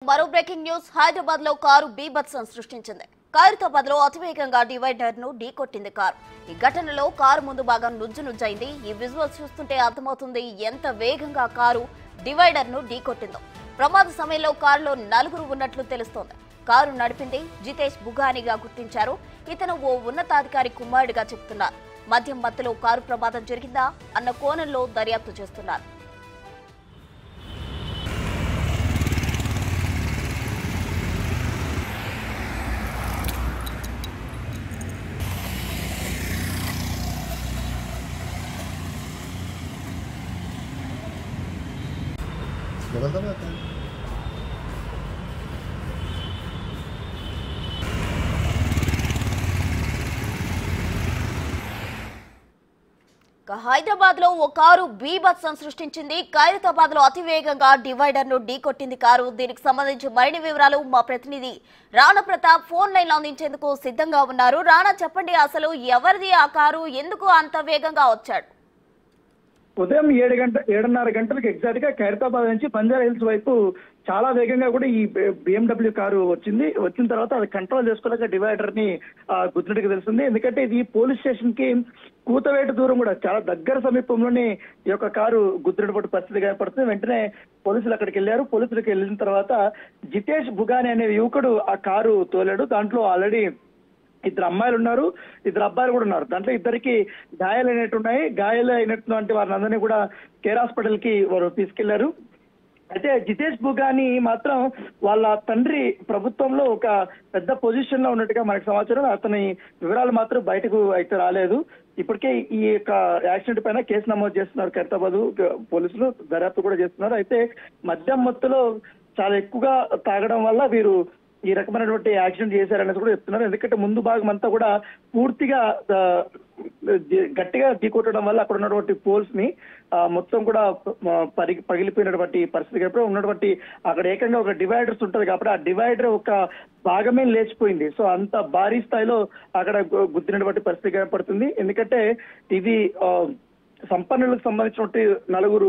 మరో breaking news Hyderabad లో car బీభత్సం సృష్టించింది. ఖైరతాబాద్ లో అతివేగంగా డివైడర్ ను ఢీకొట్టింది కారు. ఈ ఘటనలో కారు ముందు భాగం నుజ్జునుజ్జైంది. ఈ విజువల్స్ చూస్తుంటే అర్థమవుతుంది ఎంత వేగంగా కారు డివైడర్ ను ఢీకొట్టిందో. ప్రమాద సమయంలో కారులో నలుగురు ఉన్నట్లు తెలుస్తోంది. కారు నడిపింది జితేష్ బుగానిగా గుర్తించారు. ఇతను ఓ ఉన్నతాధికారి కుమారుడిగా చెబుతున్నారు. మద్యం మత్తులో కారు ప్రమాదం జరిగిందా అన్న కోణంలో దర్యాప్తు చేస్తున్నారు. Levanta. హైదరాబాద్ లో ఓ కారు బీభత్సం సృష్టించింది. ఖైరతాబాద్ లో అతివేగంగా డివైడర్ ను ఢీకొట్టింది కారు. దీనికి సంబంధించి మరిన్ని వివరాలు మా ప్రతినిధి రాణా ప్రతాప్ ఫోన్ లైన్ లో అందించేందుకు సిద్ధంగా ఉన్నారు. రాణా, చెప్పండి, అసలు ఎవరిది ఆ కారు, ఎందుకు అంత వేగంగా వచ్చాడు? ఉదయం 7:30 గంటలకు ఎగ్జాక్ట్ గా ఖైరతాబాద్ నుంచి బంజారా హిల్స్ వైపు చాలా వేగంగా కూడా ఈ BMW కారు వచ్చిన తర్వాత అది కంట్రోల్ చేసుకోలేక డివైడర్ ని గుద్దినట్టుగా తెలిసింది. ఎందుకంటే ఇది పోలీస్ స్టేషన్ కి కూతవేటు దూరం కూడా చాలా దగ్గర సమీపంలోనే ఈ యొక్క కారు గుద్దినటువంటి పరిస్థితి ఏర్పడుతుంది. వెంటనే పోలీసులు అక్కడికి వెళ్ళారు. పోలీసులకు వెళ్ళిన తర్వాత జితేష్ బుగాని అనే యువకుడు ఆ కారు తోలాడు. దాంట్లో ఆల్రెడీ ఇద్దరు అమ్మాయిలు ఉన్నారు, ఇద్దరు అబ్బాయిలు కూడా ఉన్నారు. దాంట్లో ఇద్దరికి గాయాలు అయినటువంటి వారిని అందరినీ కూడా కేర్ హాస్పిటల్ కి వారు తీసుకెళ్లారు. అయితే జితేష్ బుగాని మాత్రం వాళ్ళ తండ్రి ప్రభుత్వంలో ఒక పెద్ద పొజిషన్ లో ఉన్నట్టుగా మనకు సమాచారం. అతని వివరాలు మాత్రం బయటకు అయితే రాలేదు. ఇప్పటికే ఈ యొక్క యాక్సిడెంట్ పైన కేసు నమోదు చేస్తున్నారు ఖైరతాబాద్ పోలీసులు, దర్యాప్తు కూడా చేస్తున్నారు. అయితే మద్యం మత్తులో చాలా ఎక్కువగా తాగడం వల్ల వీరు ఈ రకమైనటువంటి యాక్సిడెంట్ చేశారనేది కూడా చెప్తున్నారు. ఎందుకంటే ముందు భాగం అంతా కూడా పూర్తిగా గట్టిగా ఢీకొట్టడం వల్ల అక్కడ ఉన్నటువంటి పోల్స్ ని మొత్తం కూడా పగిలిపోయినటువంటి పరిస్థితి ఎప్పుడో ఉన్నటువంటి అక్కడ ఏకంగా ఒక డివైడర్స్ ఉంటది కాబట్టి ఆ డివైడర్ ఒక భాగమే లేచిపోయింది. సో అంత భారీ స్థాయిలో అక్కడ గుద్దినటువంటి పరిస్థితి ఏర్పడుతుంది. ఎందుకంటే ఇది సంపన్నులకు సంబంధించినటువంటి నలుగురు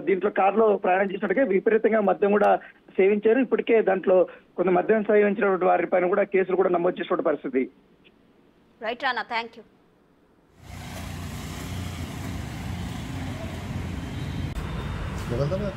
దీంట్లో కారులో ప్రయాణం చేసినట్టుగా విపరీతంగా మద్యం కూడా సేవించారు. ఇప్పటికే దాంట్లో కొంత మద్యం సేవించినటువంటి వారి పైన కూడా కేసులు కూడా నమోదు చేసినటువంటి పరిస్థితి. Right Rana, thank you. Levanta. Levanta.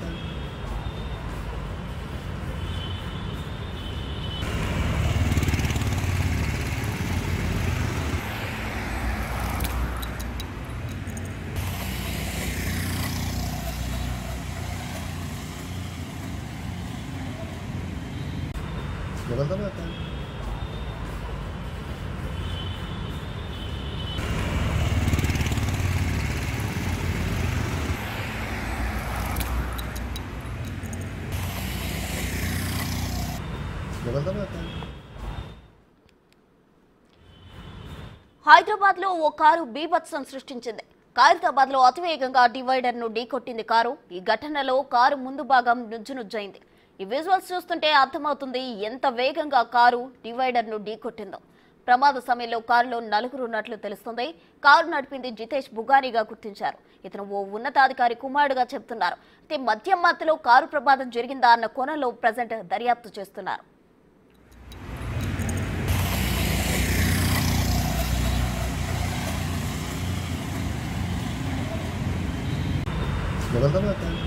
Hyderabad లో ఓ కారు బీభత్సం సృష్టించింది. ఖైరతాబాద్ లో అతివేగంగా డివైడర్ ను ఢీకొట్టింది కారు. ఈ ఘటనలో కారు ముందు భాగం నుజ్జునుజ్జైంది. ఈ విజువల్స్ చూస్తుంటే అర్థమవుతుంది ఎంత వేగంగా కారు డివైడర్ ను ఢీకొట్టిందో. ప్రమాద సమయంలో కారులో నలుగురు ఉన్నట్లు తెలుస్తుంది. కారు నడిపింది జితేష్ బుగానిగా గుర్తించారు. ఇతను ఓ ఉన్నతాధికారి కుమారుడుగా చెబుతున్నారు. అయితే మద్యం మత్తులో కారు ప్రమాదం జరిగిందా అన్న కోణంలో ప్రజెంట్ దర్యాప్తు చేస్తున్నారు. Levanta.